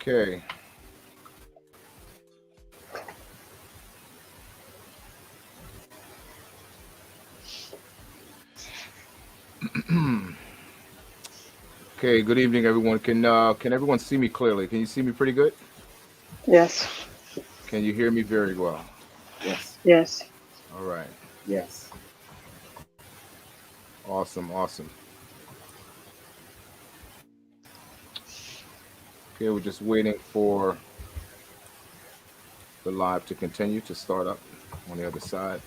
Okay. Okay. Good evening, everyone. Can everyone see me clearly? Can you see me pretty good? Yes, Can you hear me very well? Yes. yes. All right. Yes. Awesome. Awesome. Okay. We're just waiting for the live to continue to start up on the other side.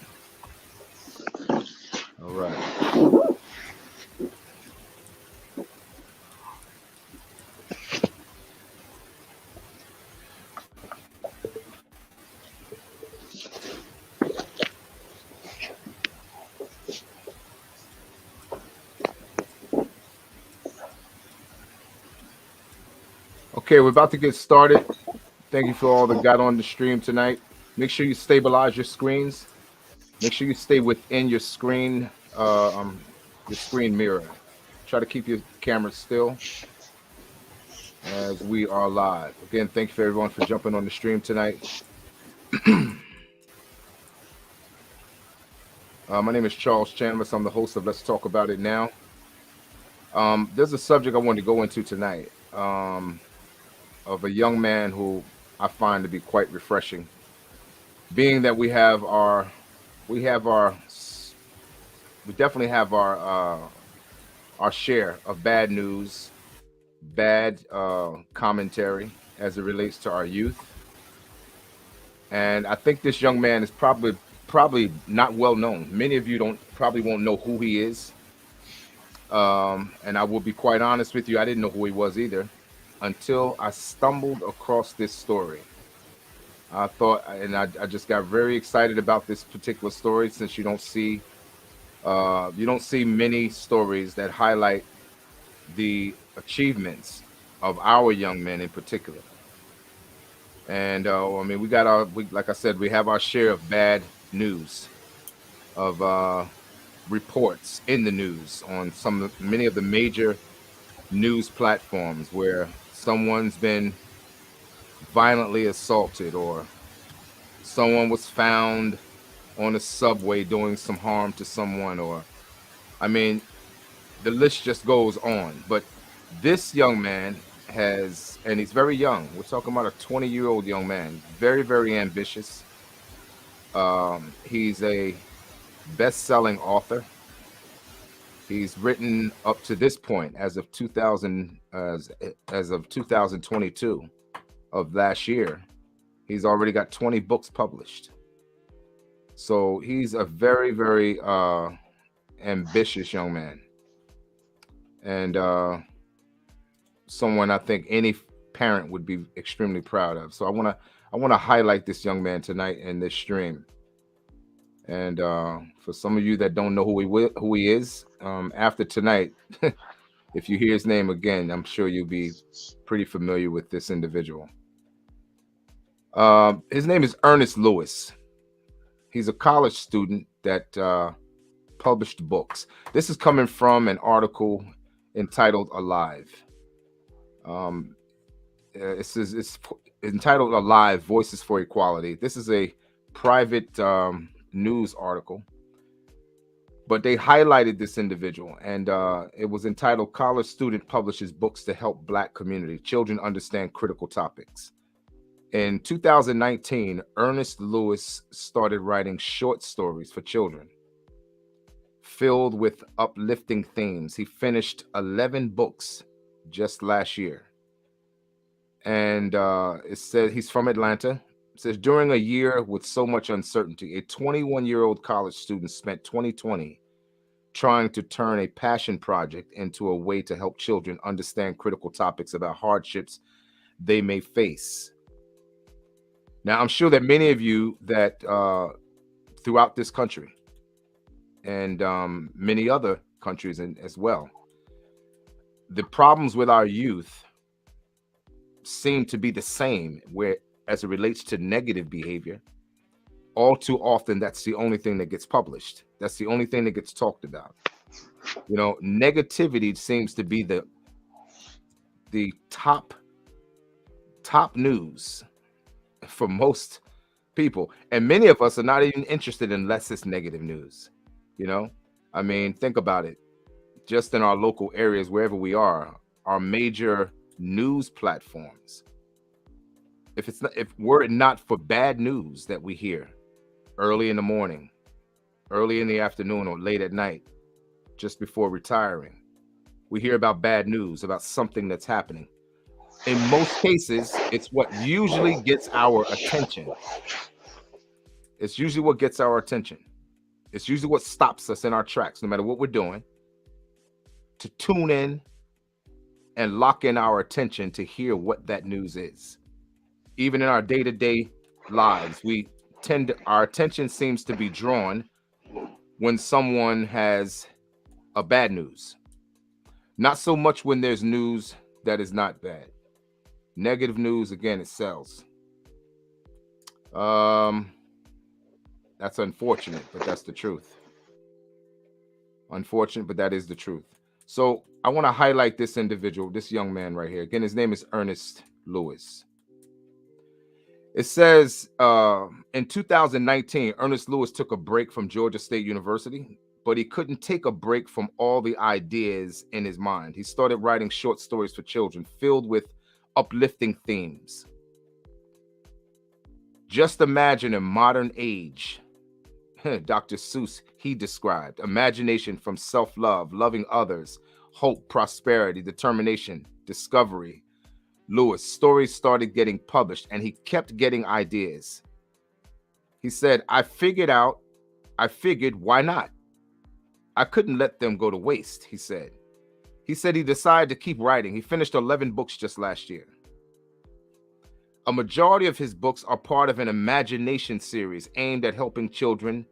All right. Okay. We're about to get started. Thank you for all that got on the stream tonight. Make sure you stabilize your screens. Make sure you stay within your screen mirror. Try to keep your camera still as we are live. Again, thank you for everyone for jumping on the stream tonight. My name is Charles Chandler. I'm the host of Let's Talk About It Now. There's a subject I wanted to go into tonight of a young man who I find to be quite refreshing. Being that we have our, we definitely have our share of bad news, bad commentary as it relates to our youth. And I think this young man is probably not well known. Many of you don't probably won't know who he is. And I will be quite honest with you, I didn't know who he was either until I stumbled across this story. I thought, and I just got very excited about this particular story since you don't see many stories that highlight the achievements of our young men in particular. And I mean, like I said, we have our share of bad news, of reports in the news on many of the major news platforms where someone's been violently assaulted or someone was found on a subway doing some harm to someone, or I mean, the list just goes on. But this young man and he's very young. We're talking about a 20-year-old young man, very, very ambitious. He's a best-selling author. He's written up to this point, as of 2022 of last year. He's already got 20 books published. So he's a very, very ambitious young man, and someone I think any parent would be extremely proud of. So I want to highlight this young man tonight in this stream. And for some of you that don't know who he is, after tonight, if you hear his name again, I'm sure you'll be pretty familiar with this individual. His name is Earnest Lewis. He's a college student that published books. This is coming from an article entitled "Alive." Um, it's entitled "Alive: Voices for Equality." This is a private news article, but they highlighted this individual, and it was entitled "College Student Publishes Books to Help Black Community Children Understand Critical Topics." In 2019, Ernest Lewis started writing short stories for children filled with uplifting themes. He finished 11 books just last year. And it says he's from Atlanta. It says during a year with so much uncertainty, a 21-year-old college student spent 2020 trying to turn a passion project into a way to help children understand critical topics about hardships they may face. Now, I'm sure that many of you that throughout this country and many other countries as well, the problems with our youth seem to be the same, where as it relates to negative behavior. All too often, that's the only thing that gets published. That's the only thing that gets talked about. You know, negativity seems to be the top news for most people. And many of us are not even interested unless it's negative news. You know, I mean, think about it. Just in our local areas, wherever we are, our major news platforms. If were it not for bad news that we hear early in the morning, early in the afternoon, or late at night, just before retiring, we hear about bad news, about something that's happening. In most cases, it's what usually gets our attention. It's usually what gets our attention. It's usually what stops us in our tracks, no matter what we're doing, to tune in and lock in our attention to hear what that news is. Even in our day-to-day lives, our attention seems to be drawn when someone has a bad news. Not so much when there's news that is not bad. Negative news, again, it sells. That's unfortunate, but that's the truth. Unfortunate, but that is the truth. So I want to highlight this individual, this young man right here. Again, his name is Earnest Lewis. It says in 2019, Earnest Lewis took a break from Georgia State University, but he couldn't take a break from all the ideas in his mind. He started writing short stories for children filled with uplifting themes. Just imagine a modern age. Dr. Seuss, he described imagination from self-love, loving others, hope, prosperity, determination, discovery. Lewis, stories started getting published and he kept getting ideas. He said, I figured, why not? I couldn't let them go to waste, he said. He said he decided to keep writing. He finished 11 books just last year. A majority of his books are part of an imagination series aimed at helping children,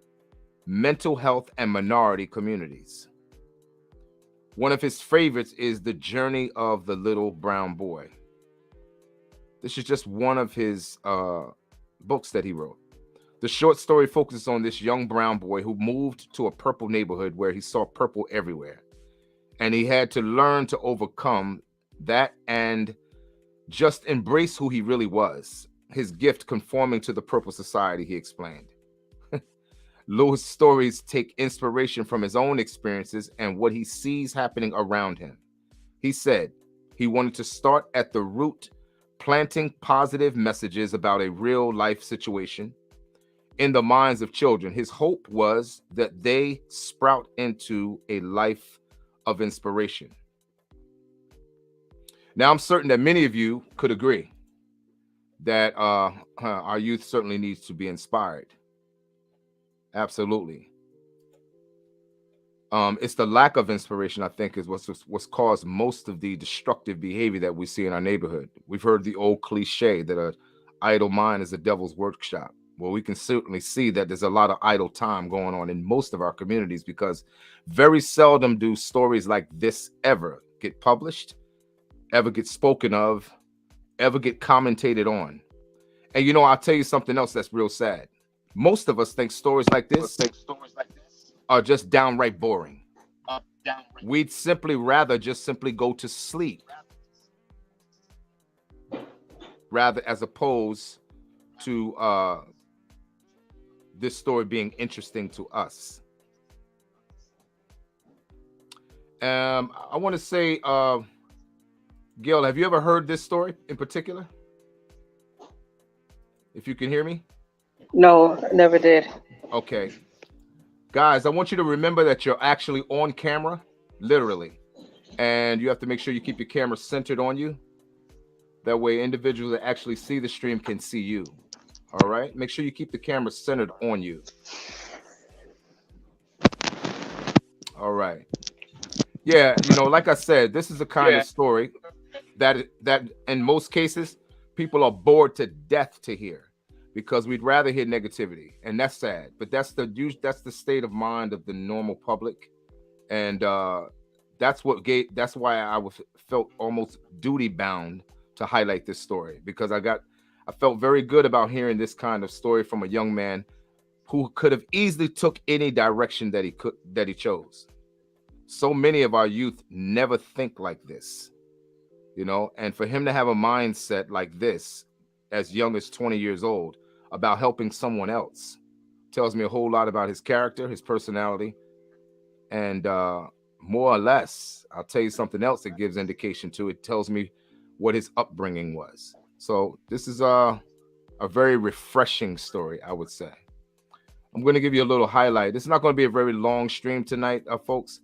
mental health, and minority communities. One of his favorites is The Journey of the Little Brown Boy. This is just one of his books that he wrote. The short story focuses on this young brown boy who moved to a purple neighborhood where he saw purple everywhere. And he had to learn to overcome that and just embrace who he really was. His gift conforming to the purple society, he explained. Lewis' stories take inspiration from his own experiences and what he sees happening around him. He said he wanted to start at the root, planting positive messages about a real life situation in the minds of children. His hope was that they sprout into a life of inspiration. Now, I'm certain that many of you could agree that our youth certainly needs to be inspired. Absolutely. It's the lack of inspiration, I think, is what's caused most of the destructive behavior that we see in our neighborhood. We've heard the old cliche that an idle mind is a devil's workshop. Well, we can certainly see that there's a lot of idle time going on in most of our communities because very seldom do stories like this ever get published, ever get spoken of, ever get commentated on. And you know, I'll tell you something else that's real sad. Most of us think stories like this are just downright boring. We'd simply rather just simply go to sleep, rather as opposed to this story being interesting to us. I want to say, Gail, have you ever heard this story in particular? If you can hear me? No, never did. Okay. Guys, I want you to remember that you're actually on camera, literally. And you have to make sure you keep your camera centered on you. That way individuals that actually see the stream can see you. All right? Make sure you keep the camera centered on you. All right. Yeah, you know, like I said, this is a kind of story that in most cases, people are bored to death to hear because we'd rather hear negativity. And that's sad. But that's the state of mind of the normal public. And that's why I felt almost duty bound to highlight this story, because I felt very good about hearing this kind of story from a young man who could have easily took any direction that he chose. So many of our youth never think like this. and for him to have a mindset like this as young as 20 years old about helping someone else tells me a whole lot about his character, his personality, and more or less, I'll tell you something else that gives indication to it. Tells me what his upbringing was. So this is a very refreshing story, I would say. I'm going to give you a little highlight. This is not going to be a very long stream tonight, folks.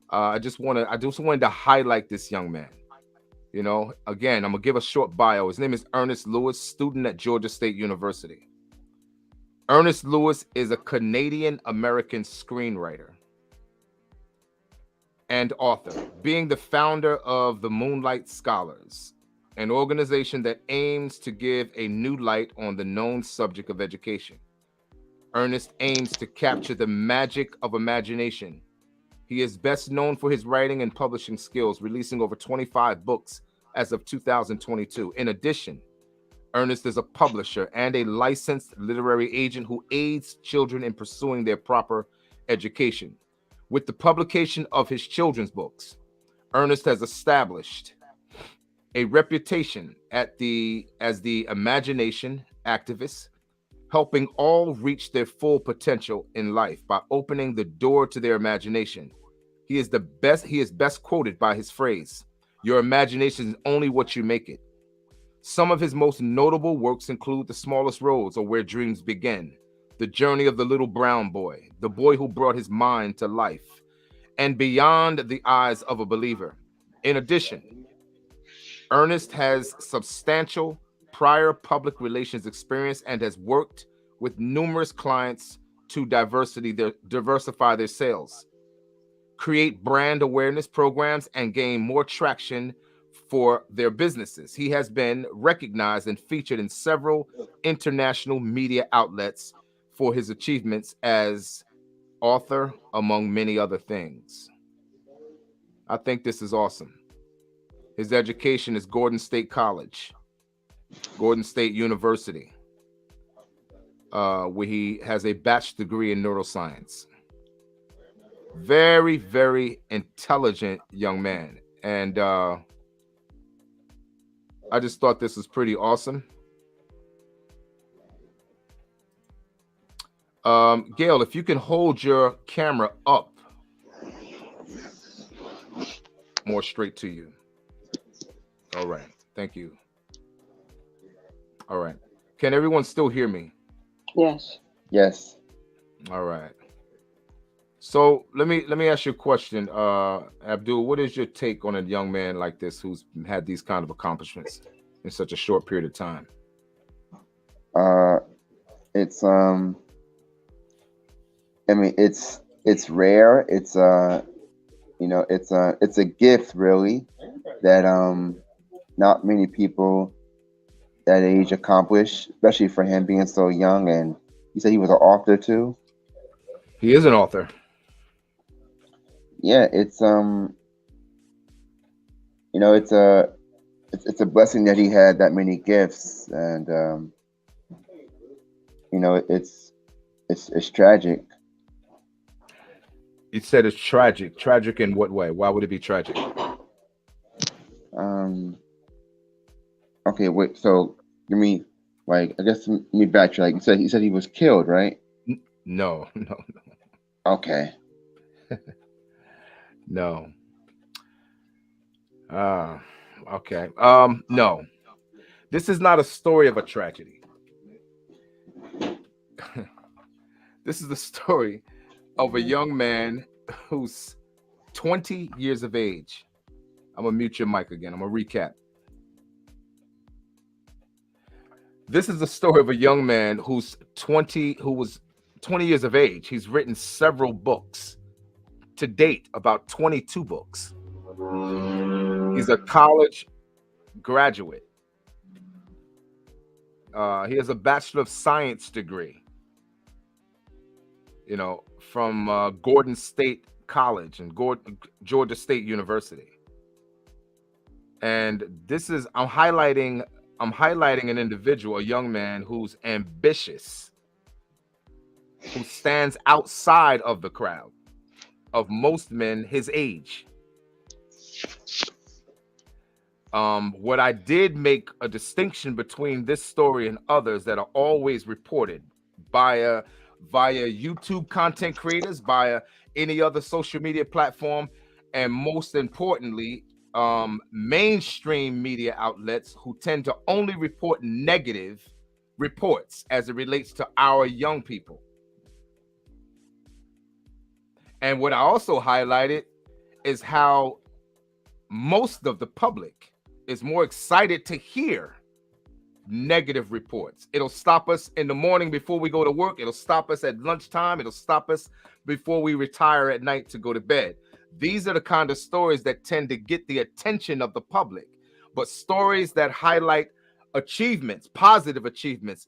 I just wanted to highlight this young man. Again, I'm gonna give a short bio. His name is Earnest Lewis, student at Georgia State University. Earnest Lewis is a Canadian American screenwriter and author, being the founder of the Moonlight Scholars, an organization that aims to give a new light on the known subject of education. Ernest aims to capture the magic of imagination. He is best known for his writing and publishing skills, releasing over 25 books as of 2022. In addition, Ernest is a publisher and a licensed literary agent who aids children in pursuing their proper education. With the publication of his children's books, Ernest has established a reputation as the imagination activist, helping all reach their full potential in life by opening the door to their imagination. He is best quoted by his phrase, "Your imagination is only what you make it." Some of his most notable works include The Smallest Roads, or Where Dreams Begin, The Journey of the Little Brown Boy, The Boy Who Brought His Mind to Life, and Beyond the Eyes of a Believer. In addition, Ernest has substantial prior public relations experience and has worked with numerous clients to diversify their sales, create brand awareness programs, and gain more traction for their businesses. He has been recognized and featured in several international media outlets for his achievements as author, among many other things. I think this is awesome. His education is Gordon State College, Gordon State University, where he has a bachelor's degree in neuroscience. Very, very intelligent young man. And I just thought this was pretty awesome. Gail, if you can hold your camera up more straight to you. All right. Thank you. All right. Can everyone still hear me? Yes. Yes. All right. So let me ask you a question, Abdul. What is your take on a young man like this who's had these kind of accomplishments in such a short period of time? It's I mean, it's rare. It's it's a gift really that not many people that age accomplish, especially for him being so young. And you said he was an author too. He is an author. Yeah, it's it's a blessing that he had that many gifts, and it's tragic. You said it's tragic. Tragic in what way? Why would it be tragic? Okay, wait. So give me, like, I guess, let me backtrack. You said he was killed, right? No. Okay. No. Okay. No. This is not a story of a tragedy. This is the story of a young man who's 20 years of age. I'm gonna mute your mic again. I'm gonna recap. This is the story of a young man who was 20 years of age. He's written several books. To date, about 22 books. He's a college graduate. He has a Bachelor of Science degree, from Gordon State College and Georgia State University. And I'm highlighting an individual, a young man who's ambitious, who stands outside of the crowd of most men his age. What I did make a distinction between this story and others that are always reported via YouTube content creators, via any other social media platform, and most importantly, mainstream media outlets who tend to only report negative reports as it relates to our young people. And what I also highlighted is how most of the public is more excited to hear negative reports. It'll stop us in the morning before we go to work. It'll stop us at lunchtime. It'll stop us before we retire at night to go to bed. These are the kind of stories that tend to get the attention of the public. But stories that highlight achievements, positive achievements,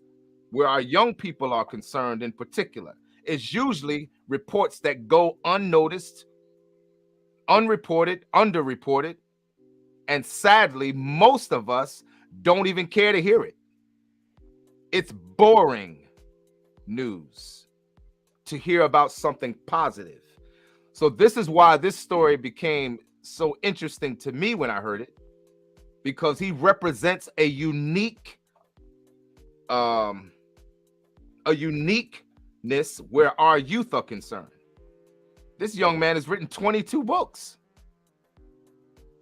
where our young people are concerned in particular, is usually reports that go unnoticed, unreported, underreported, and sadly, most of us don't even care to hear it. It's boring news to hear about something positive. So this is why this story became so interesting to me when I heard it, because he represents a uniqueness where our youth are concerned. This young man has written 22 books,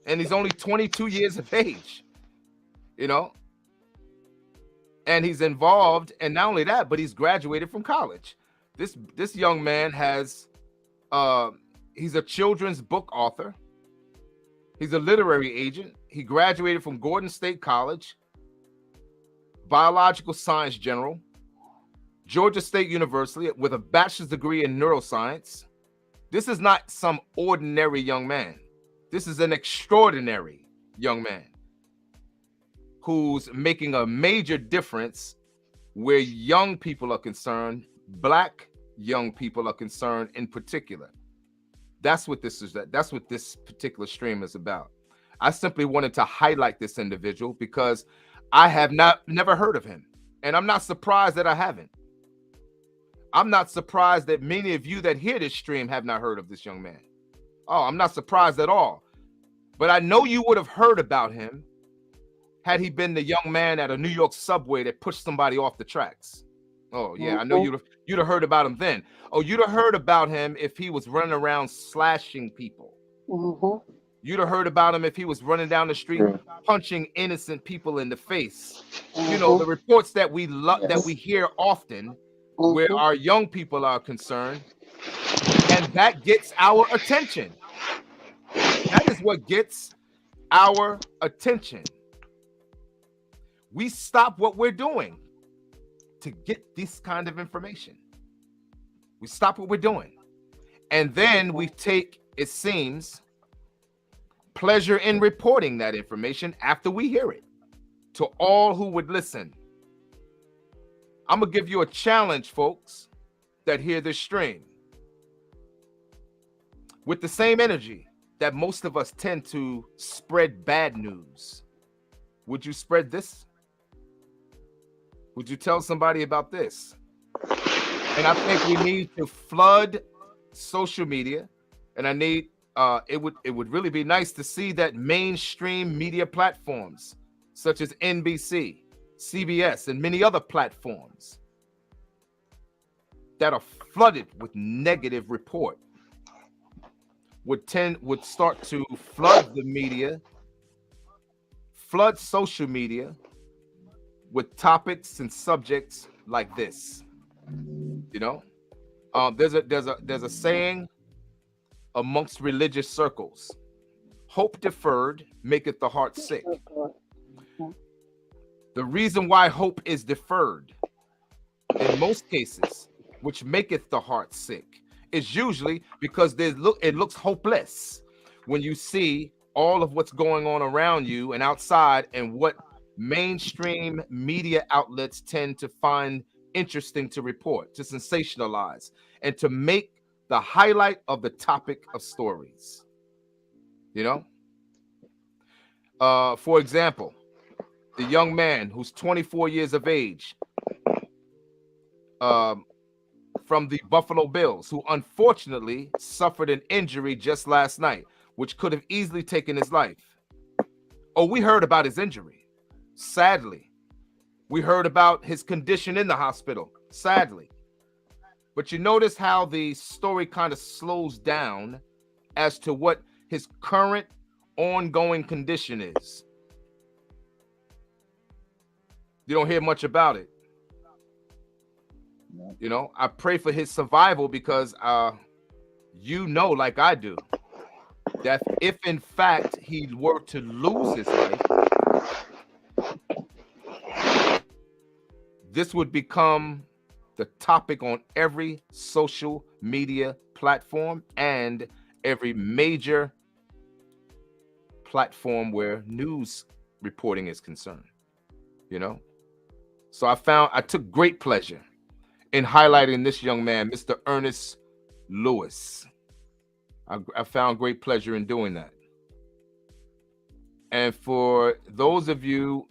and he's only 22 years of age, you know, and he's involved. And not only that, but he's graduated from college. This young man has, he's a children's book author. He's a literary agent. He graduated from Gordon State College, biological science general, Georgia State University with a bachelor's degree in neuroscience. This is not some ordinary young man. This is an extraordinary young man who's making a major difference where young people are concerned, Black young people are concerned in particular. That's what this is. That's what this particular stream is about. I simply wanted to highlight this individual because I have never heard of him, and I'm not surprised that I haven't. I'm not surprised that many of you that hear this stream have not heard of this young man. Oh, I'm not surprised at all. But I know you would have heard about him had he been the young man at a New York subway that pushed somebody off the tracks. Oh, yeah, I know you'd have heard about him then. Oh, you'd have heard about him if he was running around slashing people. You'd have heard about him if he was running down the street punching innocent people in the face. You know, the reports that we that we hear often where our young people are concerned, and that gets our attention. That is what gets our attention. We stop what we're doing to get this kind of information. We stop what we're doing. And then we take, it seems, pleasure in reporting that information after we hear it to all who would listen. I'm going to give you a challenge, folks, that hear this stream. With the same energy that most of us tend to spread bad news, would you spread this? Would you tell somebody about this? And I think we need to flood social media, and I need it would really be nice to see that mainstream media platforms such as NBC, CBS, and many other platforms that are flooded with negative report would start to flood the media, flood social media with topics and subjects like this. You know, there's a saying amongst religious circles: hope deferred maketh the heart sick. The reason why hope is deferred in most cases, which maketh the heart sick, is usually because it looks hopeless when you see all of what's going on around you and outside, and what mainstream media outlets tend to find interesting to report, to sensationalize, and to make the highlight of the topic of stories. You know, for example, the young man who's 24 years of age, from the Buffalo Bills, who unfortunately suffered an injury just last night, which could have easily taken his life. Oh, we heard about his injury. Sadly. We heard about his condition in the hospital. Sadly. But you notice how the story kind of slows down as to what his current ongoing condition is. You don't hear much about it. You know, I pray for his survival because you know, like I do, that if in fact he were to lose his life, this would become the topic on every social media platform and every major platform where news reporting is concerned, you know? So I took great pleasure in highlighting this young man, Mr. Earnest Lewis. I found great pleasure in doing that. And for those of you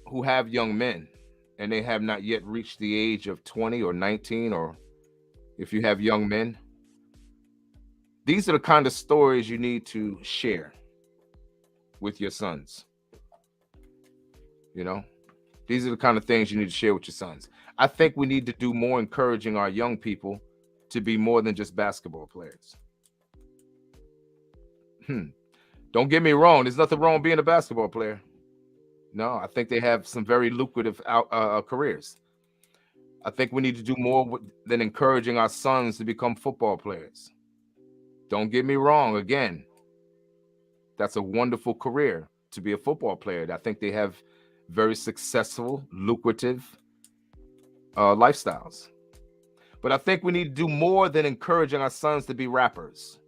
who have young men and they have not yet reached the age of 20 or 19, or if you have young men, these are the kind of stories you need to share with your sons. You know, these are the kind of things you need to share with your sons. I think we need to do more encouraging our young people to be more than just basketball players. Don't get me wrong. There's nothing wrong being a basketball player. No, I think they have some very lucrative careers. I think we need to do more than encouraging our sons to become football players. Don't get me wrong. Again, that's a wonderful career to be a football player. I think they have very successful, lucrative lifestyles. But I think we need to do more than encouraging our sons to be rappers.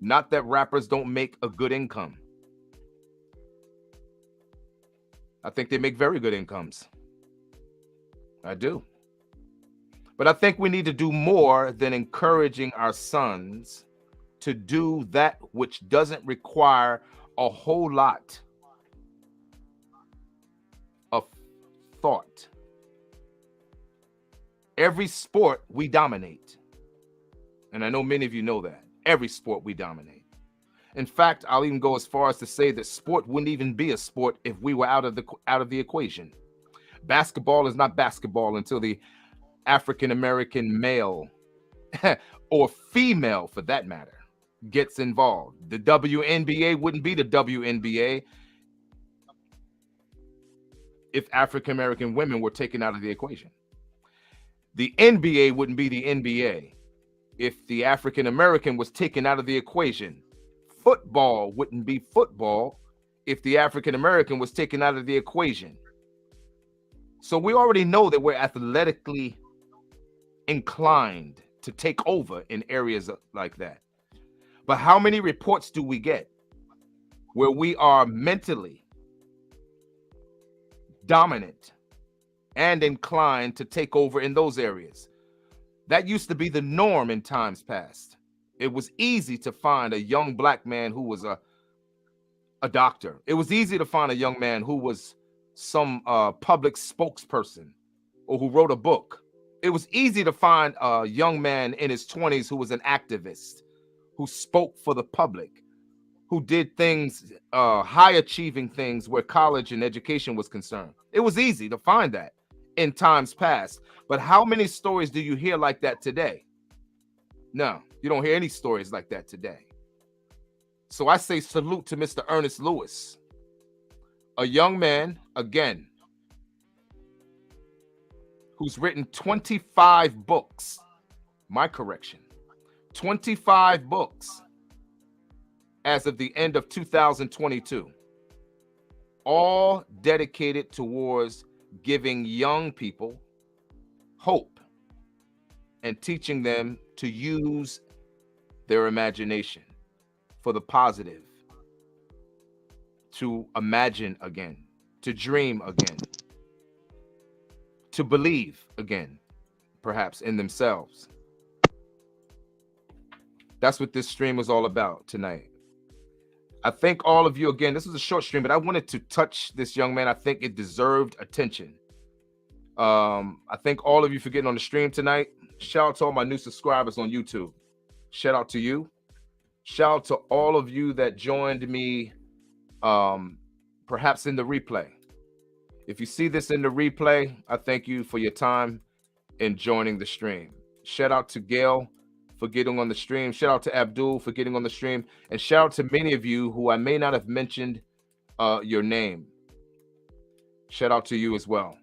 Not that rappers don't make a good income. I think they make very good incomes. I do. But I think we need to do more than encouraging our sons to do that which doesn't require a whole lot of thought. Every sport we dominate. And I know many of you know that. Every sport we dominate. In fact, I'll even go as far as to say that sport wouldn't even be a sport if we were out of the equation. Basketball is not basketball until the African American male or female, for that matter, gets involved. The WNBA wouldn't be the WNBA if African American women were taken out of the equation. The NBA wouldn't be the NBA if the African American was taken out of the equation. Football wouldn't be football if the African American was taken out of the equation. So we already know that we're athletically inclined to take over in areas like that. But how many reports do we get where we are mentally dominant and inclined to take over in those areas? That used to be the norm in times past. It was easy to find a young black man who was a doctor. It was easy to find a young man who was some public spokesperson or who wrote a book. It was easy to find a young man in his 20s who was an activist, who spoke for the public, who did things, high achieving things where college and education was concerned. It was easy to find that in times past. But how many stories do you hear like that today? No, you don't hear any stories like that today. So I say salute to Mr. Earnest Lewis, a young man, again, who's written 25 books. My correction, 25 books as of the end of 2022, all dedicated towards giving young people hope and teaching them to use their imagination for the positive, to imagine again, to dream again, to believe again, perhaps in themselves. That's what this stream was all about tonight. I thank all of you again. This was a short stream, but I wanted to touch this young man. I think it deserved attention. I thank all of you for getting on the stream tonight. Shout out to all my new subscribers on YouTube. Shout out to you. Shout out to all of you that joined me perhaps in the replay. If you see this in the replay, I thank you for your time in joining the stream. Shout out to Gail for getting on the stream. Shout out to Abdul for getting on the stream. And shout out to many of you who I may not have mentioned your name. Shout out to you as well.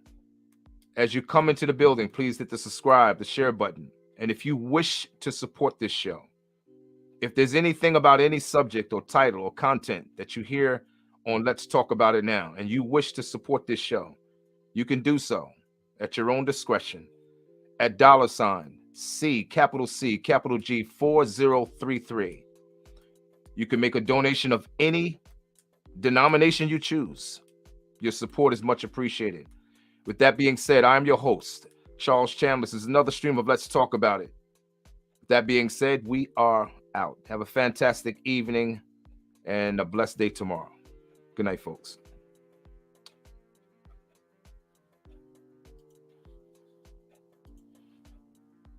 As you come into the building, please hit the subscribe, the share button. And if you wish to support this show, if there's anything about any subject or title or content that you hear on Let's Talk About It Now, and you wish to support this show, you can do so at your own discretion at $C, capital C, capital G, 4033. You can make a donation of any denomination you choose. Your support is much appreciated. With that being said, I'm your host, Charles Chandler. This is another stream of Let's Talk About It. With that being said, we are out. Have a fantastic evening and a blessed day tomorrow. Good night, folks.